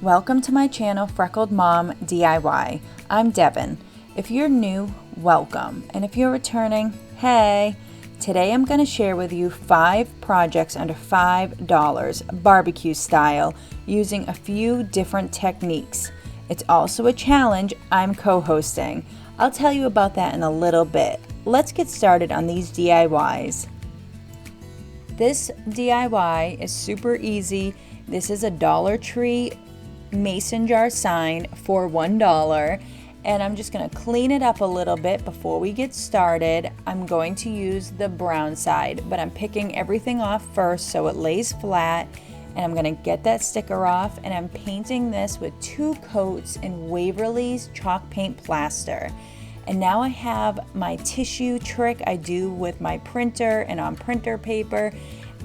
Welcome to my channel, Freckled Mom DIY. I'm Devin. If you're new, welcome. And if you're returning, hey! Today I'm going to share with you 5 projects under $5 barbecue style using a few different techniques. It's also a challenge I'm co-hosting. I'll tell you about that in a little bit. Let's get started on these DIYs. This DIY is super easy. This is a Dollar Tree mason jar sign for $1, and I'm just going to clean it up a little bit before we get started. I'm going to use the brown side, but I'm picking everything off first so it lays flat, and I'm going to get that sticker off, and I'm painting this with 2 coats in Waverly's chalk paint plaster. And now I have my tissue trick I do with my printer and on printer paper,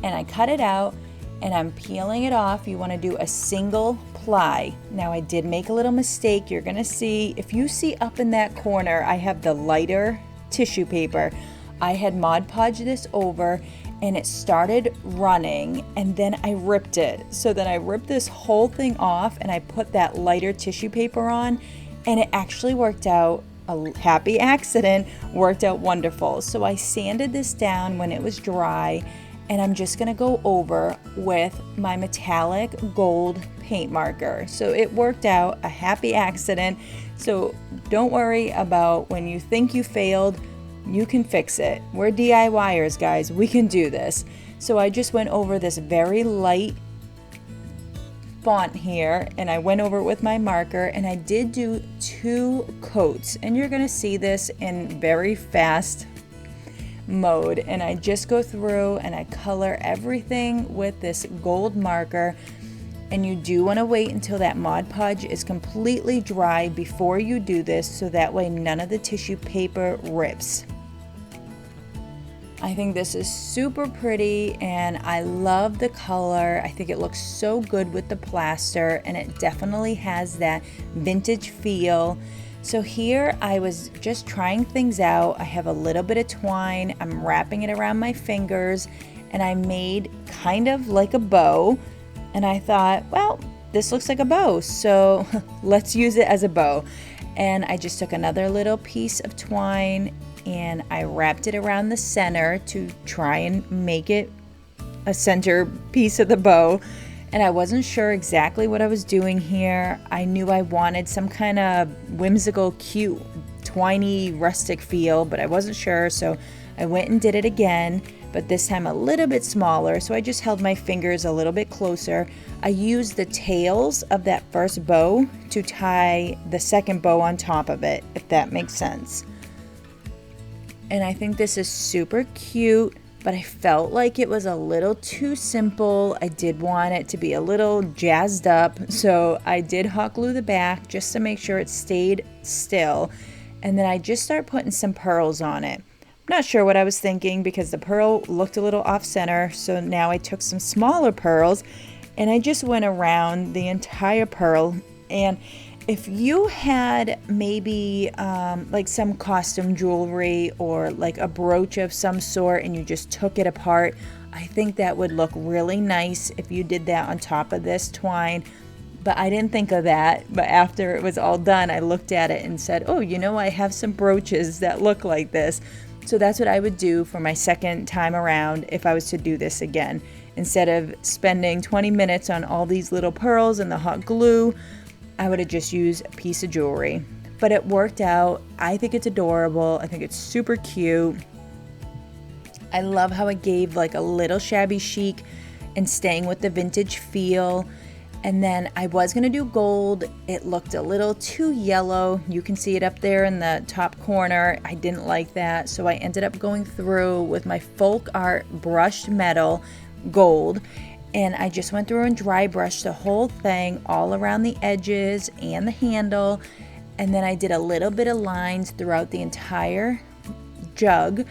and I cut it out and I'm peeling it off. You want to do a single ply. Now I did make a little mistake. You're gonna see, if you see up in that corner, I have the lighter tissue paper. I had Mod Podged this over and it started running, and then I ripped it. So then I ripped this whole thing off and I put that lighter tissue paper on, and it actually worked out. A happy accident, worked out wonderful. So I sanded this down when it was dry, and I'm just gonna go over with my metallic gold paint marker. So it worked out, a happy accident. So don't worry about when you think you failed, you can fix it. We're DIYers, guys, we can do this. So I just went over this very light font here, and I went over it with my marker, and I did do 2 coats, and you're gonna see this in very fast mode. And I just go through and I color everything with this gold marker, and you do want to wait until that Mod Podge is completely dry before you do this, so that way none of the tissue paper rips. I think this is super pretty and I love the color. I think it looks so good with the plaster, and it definitely has that vintage feel. So here I was just trying things out. I have a little bit of twine. I'm wrapping it around my fingers, and I made kind of like a bow. And I thought, well, this looks like a bow, so let's use it as a bow. And I just took another little piece of twine and I wrapped it around the center to try and make it a center piece of the bow. And I wasn't sure exactly what I was doing here. I knew I wanted some kind of whimsical, cute, twiny, rustic feel, but I wasn't sure, so I went and did it again, but this time a little bit smaller, so I just held my fingers a little bit closer. I used the tails of that first bow to tie the second bow on top of it, if that makes sense. And I think this is super cute, but I felt like it was a little too simple. I did want it to be a little jazzed up, so I did hot glue the back just to make sure it stayed still. And then I just started putting some pearls on it. I'm not sure what I was thinking because the pearl looked a little off center, so now I took some smaller pearls and I just went around the entire pearl. And if you had maybe like some costume jewelry or like a brooch of some sort and you just took it apart, I think that would look really nice if you did that on top of this twine. But I didn't think of that. But after it was all done, I looked at it and said, oh, you know, I have some brooches that look like this. So that's what I would do for my second time around if I was to do this again. Instead of spending 20 minutes on all these little pearls and the hot glue, I would have just used a piece of jewelry. But it worked out. I think it's adorable. I think it's super cute. I love how it gave like a little shabby chic and staying with the vintage feel. And then I was going to do gold. It looked a little too yellow. You can see it up there in the top corner. I didn't like that. So I ended up going through with my folk art brushed metal gold. And I just went through and dry brushed the whole thing all around the edges and the handle. And then I did a little bit of lines throughout the entire jug.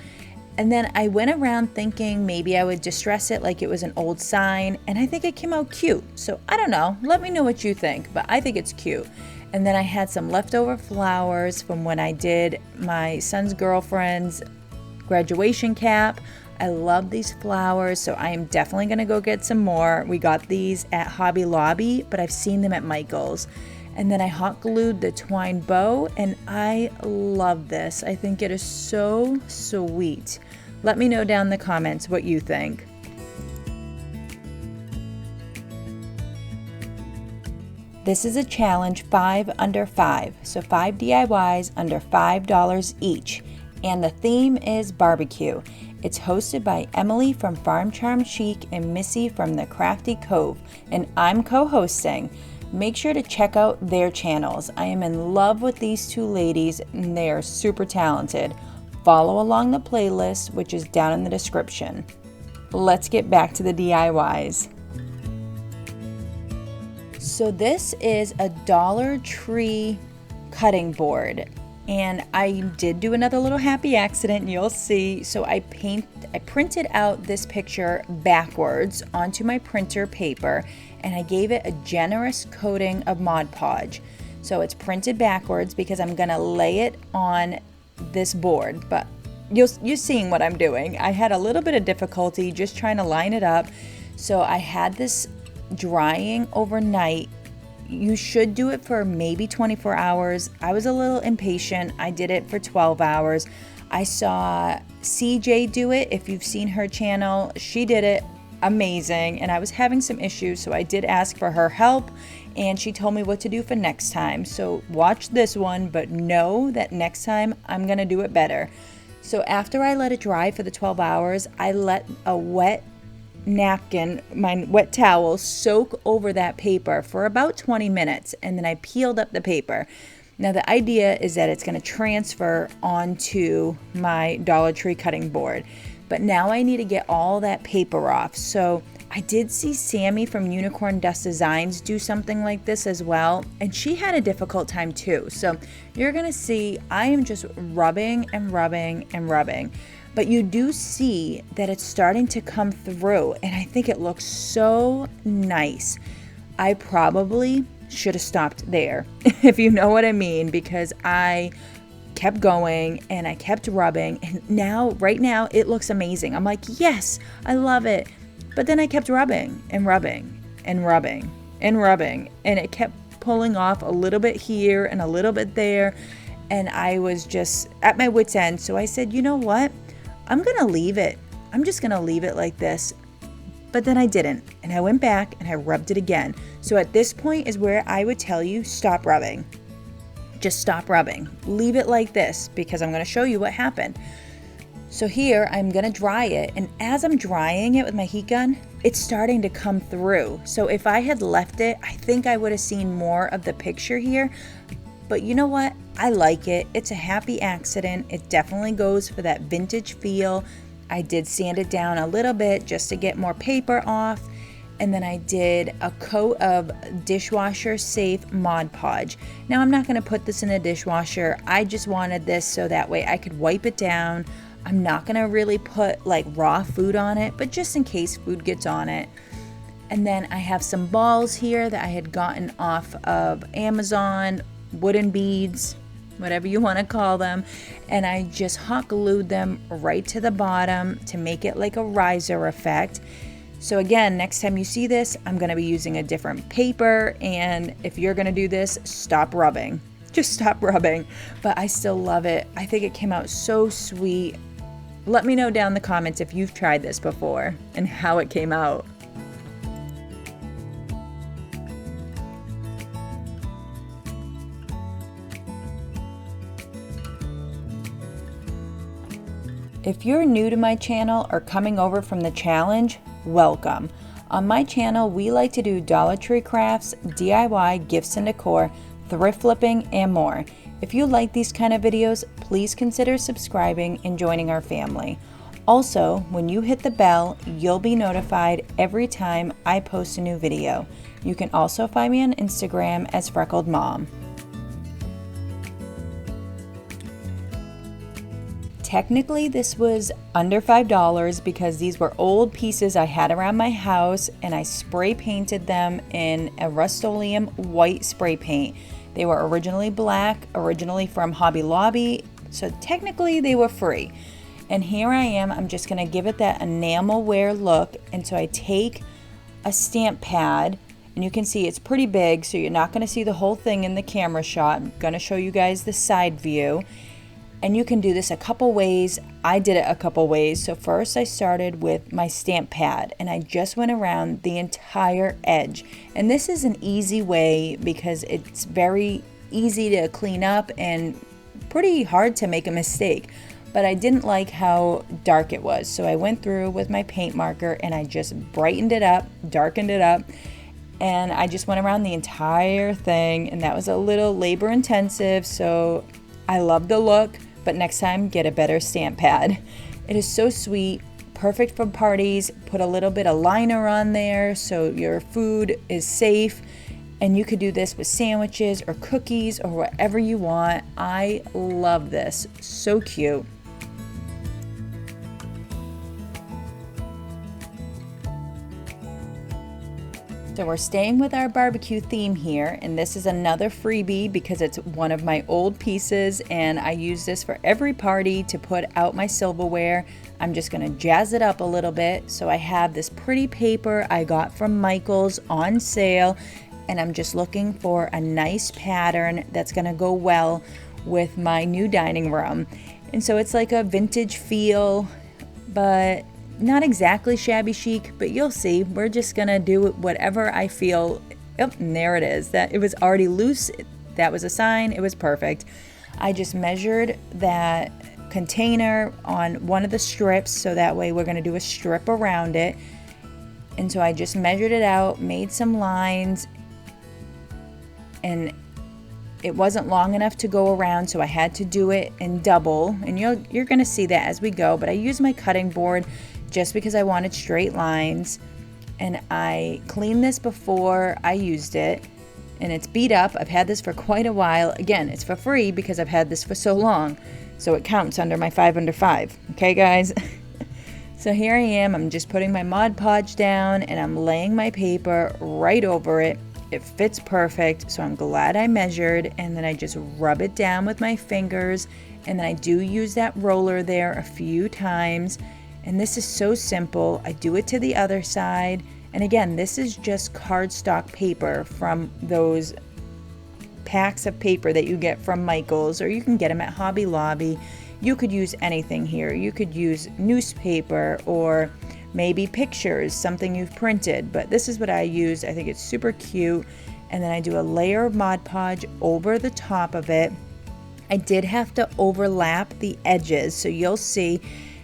And then I went around thinking maybe I would distress it like it was an old sign. And I think it came out cute. So I don't know. Let me know what you think. But I think it's cute. And then I had some leftover flowers from when I did my son's girlfriend's graduation cap. I love these flowers, so I am definitely gonna go get some more. We got these at Hobby Lobby, but I've seen them at Michael's. And then I hot glued the twine bow, and I love this. I think it is so sweet. Let me know down in the comments what you think. This is a challenge 5 under 5, so 5 DIYs under $5 each, and the theme is barbecue. It's hosted by Emily from Farm Charm Chic and Missy from the Crafty Cove, and I'm co-hosting. Make sure to check out their channels. I am in love with these two ladies, and they are super talented. Follow along the playlist, which is down in the description. Let's get back to the DIYs. So this is a Dollar Tree cutting board, and I did do another little happy accident, you'll see. So I printed out this picture backwards onto my printer paper, and I gave it a generous coating of Mod Podge. So it's printed backwards because I'm gonna lay it on this board, but you're seeing what I'm doing. I had a little bit of difficulty just trying to line it up. So I had this drying overnight. You should do it for maybe 24 hours. I was a little impatient. I did it for 12 hours. I saw CJ do it. If you've seen her channel, she did it amazing, and I was having some issues, so I did ask for her help, and she told me what to do for next time. So watch this one, but know that next time I'm gonna do it better. So after I let it dry for the 12 hours, I let a wet napkin, my wet towel, soak over that paper for about 20 minutes, and then I peeled up the paper. Now the idea is that it's going to transfer onto my Dollar Tree cutting board, but now I need to get all that paper off. So I did see Sammy from Unicorn Dust Designs do something like this as well, and she had a difficult time too. So you're gonna see I am just rubbing and rubbing and rubbing. But you do see that it's starting to come through, and I think it looks so nice. I probably should have stopped there, if you know what I mean, because I kept going and I kept rubbing, and now, right now, it looks amazing. I'm like, yes, I love it. But then I kept rubbing and rubbing and rubbing and rubbing, and it kept pulling off a little bit here and a little bit there, and I was just at my wit's end. So I said, you know what? I'm gonna leave it. I'm just gonna leave it like this. But then I didn't, and I went back and I rubbed it again. So at this point is where I would tell you, stop rubbing. Just stop rubbing. Leave it like this, because I'm gonna show you what happened. So here I'm gonna dry it, and as I'm drying it with my heat gun, it's starting to come through. So if I had left it, I think I would have seen more of the picture here. But you know what? I like it. It's a happy accident. It definitely goes for that vintage feel. I did sand it down a little bit just to get more paper off. And then I did a coat of dishwasher safe Mod Podge. Now I'm not gonna put this in the dishwasher. I just wanted this so that way I could wipe it down. I'm not gonna really put like raw food on it, but just in case food gets on it. And then I have some balls here that I had gotten off of Amazon, wooden beads, whatever you want to call them, and I just hot glued them right to the bottom to make it like a riser effect. So again, next time you see this, I'm going to be using a different paper, and if you're going to do this, stop rubbing. Just stop rubbing. But I still love it. I think it came out so sweet. Let me know down in the comments if you've tried this before and how it came out. If you're new to my channel or coming over from the challenge, welcome. On my channel, we like to do Dollar Tree crafts, DIY, gifts and decor, thrift flipping, and more. If you like these kind of videos, please consider subscribing and joining our family. Also, when you hit the bell, you'll be notified every time I post a new video. You can also find me on Instagram as Freckled Mom. Technically, this was under $5 because these were old pieces I had around my house, and I spray painted them in a Rust-Oleum white spray paint. They were originally black, originally from Hobby Lobby, so technically they were free. And here I am, I'm just gonna give it that enamel wear look. And so I take a stamp pad, and you can see it's pretty big, so you're not gonna see the whole thing in the camera shot. I'm gonna show you guys the side view. And you can do this a couple ways. I did it a couple ways. So first I started with my stamp pad, and I just went around the entire edge. And this is an easy way because it's very easy to clean up and pretty hard to make a mistake. But I didn't like how dark it was. So I went through with my paint marker and I just brightened it up, darkened it up, and I just went around the entire thing. And that was a little labor intensive, so I love the look. But next time, get a better stamp pad. It is so sweet, perfect for parties. Put a little bit of liner on there so your food is safe. And you could do this with sandwiches or cookies or whatever you want. I love this, so cute. So we're staying with our barbecue theme here, and this is another freebie because it's one of my old pieces, and I use this for every party to put out my silverware. I'm just gonna jazz it up a little bit. So I have this pretty paper I got from Michael's on sale, and I'm just looking for a nice pattern that's gonna go well with my new dining room. And so it's like a vintage feel, but not exactly shabby chic, but you'll see. We're just gonna do whatever I feel. Oh, and there it is. That it was already loose. That was a sign. It was perfect. I just measured that container on one of the strips, so that way we're gonna do a strip around it. And so I just measured it out, made some lines, and it wasn't long enough to go around, so I had to do it in double. And you're gonna see that as we go, but I used my cutting board just because I wanted straight lines. And I cleaned this before I used it, and it's beat up. I've had this for quite a while. Again, it's for free because I've had this for so long, so it counts under my 5 under 5. Okay, guys? So here I am. I'm just putting my Mod Podge down, and I'm laying my paper right over it. It fits perfect, so I'm glad I measured. And then I just rub it down with my fingers, and then I do use that roller there a few times. And this is so simple. I do it to the other side. And again, this is just cardstock paper from those packs of paper that you get from Michael's, or you can get them at Hobby Lobby. You could use anything here. You could use newspaper or maybe pictures, something you've printed, but this is what I use. I think it's super cute. And then I do a layer of Mod Podge over the top of it. I did have to overlap the edges, so you'll see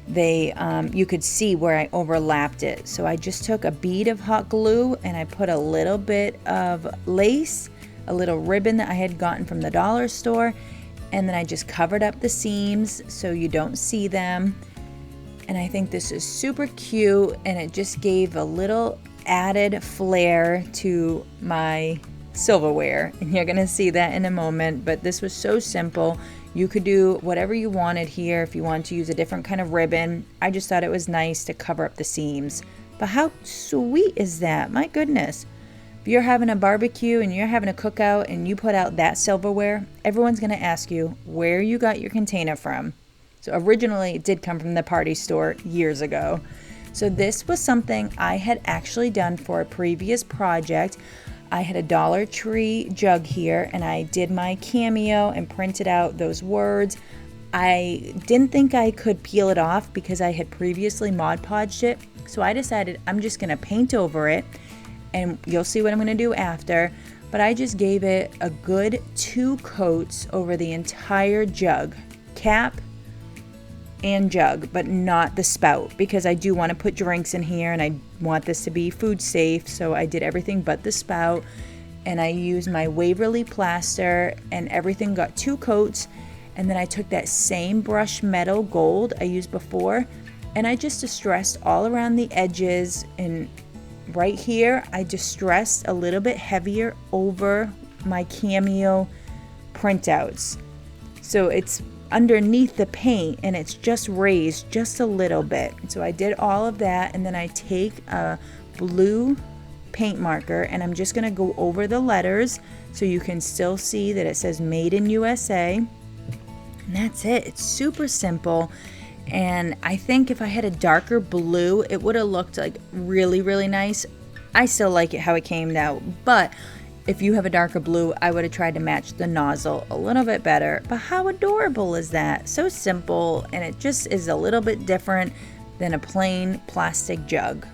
you could see where I overlapped it. So I just took a bead of hot glue and I put a little bit of lace, a little ribbon that I had gotten from the dollar store, and then I just covered up the seams so you don't see them. And I think this is super cute, and it just gave a little added flair to my silverware, and you're gonna see that in a moment. But this was so simple. You could do whatever you wanted here. If you wanted to use a different kind of ribbon, I just thought it was nice to cover up the seams. But how sweet is that? My goodness. If you're having a barbecue and you're having a cookout and you put out that silverware, everyone's gonna ask you where you got your container from. So originally it did come from the party store years ago. So this was something I had actually done for a previous project. I had a Dollar Tree jug here, and I did my cameo and printed out those words. I didn't think I could peel it off because I had previously Mod Podged it, so I decided I'm just gonna paint over it, and you'll see what I'm gonna do after. But I just gave it a good 2 coats over the entire jug, cap and jug, but not the spout, because I do want to put drinks in here and I want this to be food safe. So I did everything but the spout, and I used my Waverly plaster, and everything got 2 coats. And then I took that same brush metal gold I used before, and I just distressed all around the edges, and right here I distressed a little bit heavier over my cameo printouts, so it's underneath the paint and it's just raised just a little bit. So I did all of that, and then I take a blue paint marker and I'm just gonna go over the letters so you can still see that it says Made in USA. And that's it. It's super simple. and I think if I had a darker blue, it would have looked like really, really nice. I still like it how it came out, but if you have a darker blue, I would have tried to match the nozzle a little bit better. But how adorable is that? So simple, and it just is a little bit different than a plain plastic jug.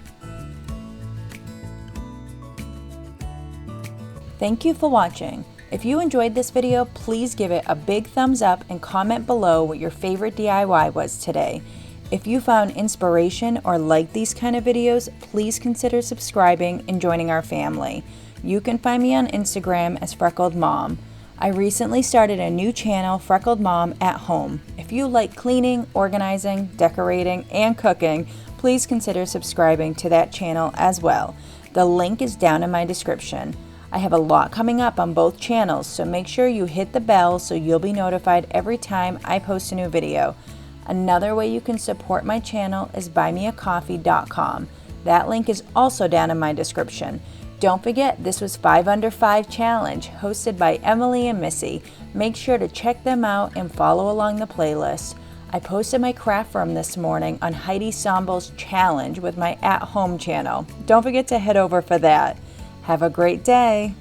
Thank you for watching. If you enjoyed this video, please give it a big thumbs up and comment below what your favorite DIY was today. If you found inspiration or like these kind of videos, please consider subscribing and joining our family. You can find me on Instagram as Freckled Mom. I recently started a new channel, Freckled Mom at Home. If you like cleaning, organizing, decorating, and cooking, please consider subscribing to that channel as well. The link is down in my description. I have a lot coming up on both channels, so make sure you hit the bell so you'll be notified every time I post a new video. Another way you can support my channel is buymeacoffee.com. That link is also down in my description. Don't forget, this was 5 Under 5 Challenge, hosted by Emily and Missy. Make sure to check them out and follow along the playlist. I posted my craft room this morning on 𝙿𝚕𝚊𝚕𝚎𝚘𝚎 challenge with my at-home channel. Don't forget to head over for that. Have a great day.